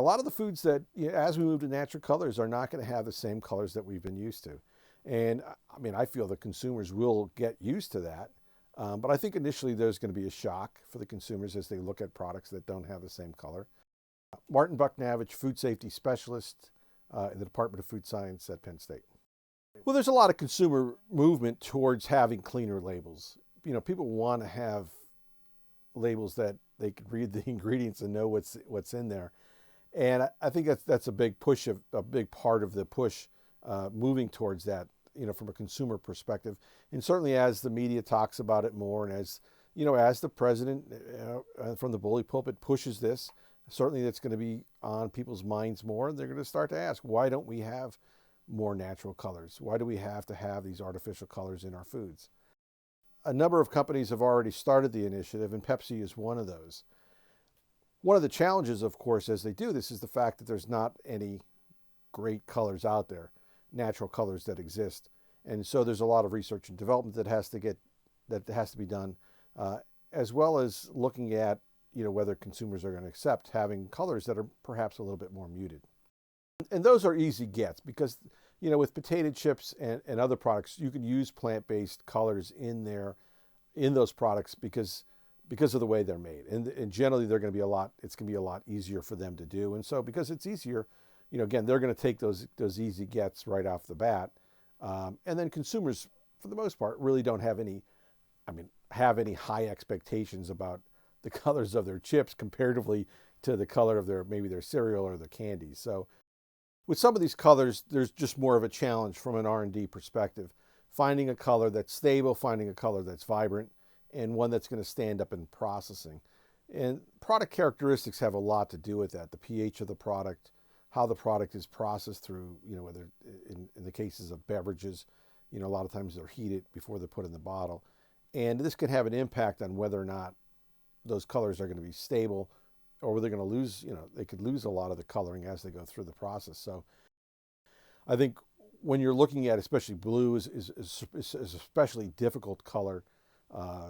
lot of the foods that, as we move to natural colors, are not going to have the same colors that we've been used to. And I mean, I feel that consumers will get used to that. But I think initially there's going to be a shock for the consumers as they look at products that don't have the same color. Martin Bucknavage, food safety specialist in the Department of Food Science at Penn State. Well, there's a lot of consumer movement towards having cleaner labels. People want to have labels that they can read the ingredients and know what's in there. And I think that's a big part of the push moving towards that, from a consumer perspective. And certainly as the media talks about it more, and as the president from the bully pulpit pushes this, certainly that's going to be on people's minds more. They're going to start to ask, why don't we have more natural colors? Why do we have to have these artificial colors in our foods? A number of companies have already started the initiative, and Pepsi is one of those. One of the challenges, of course, as they do this is the fact that there's not any great colors out there, natural colors that exist. And so there's a lot of research and development that has to be done, as well as looking at whether consumers are going to accept having colors that are perhaps a little bit more muted. And those are easy gets because, with potato chips and other products, you can use plant-based colors in those products because of the way they're made. And generally it's going to be a lot easier for them to do. And so because it's easier, again, they're going to take those easy gets right off the bat. And then consumers, for the most part, really don't have any high expectations about the colors of their chips comparatively to the color of maybe their cereal or their candies. So with some of these colors, there's just more of a challenge from an R&D perspective. Finding a color that's stable, finding a color that's vibrant, and one that's going to stand up in processing. And product characteristics have a lot to do with that. The pH of the product, how the product is processed through, whether in the cases of beverages, a lot of times they're heated before they're put in the bottle. And this can have an impact on whether or not those colors are going to be stable, or whether they're going to lose, they could lose a lot of the coloring as they go through the process. So I think when you're looking at, especially blue is especially difficult color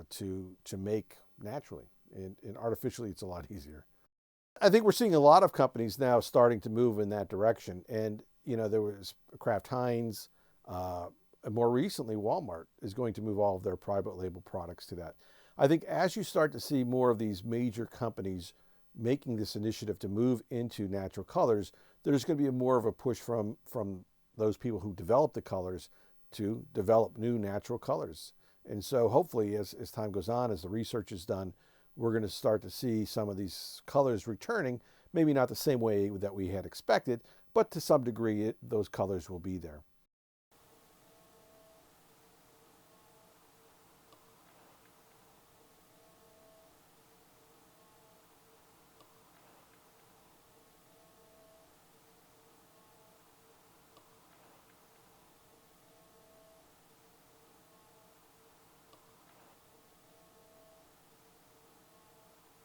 to make naturally, and artificially it's a lot easier. I think we're seeing a lot of companies now starting to move in that direction. And, there was Kraft Heinz, and more recently Walmart is going to move all of their private label products to that. I think as you start to see more of these major companies making this initiative to move into natural colors, there's going to be more of a push from those people who develop the colors to develop new natural colors. And so hopefully as time goes on, as the research is done, we're going to start to see some of these colors returning, maybe not the same way that we had expected, but to some degree those colors will be there.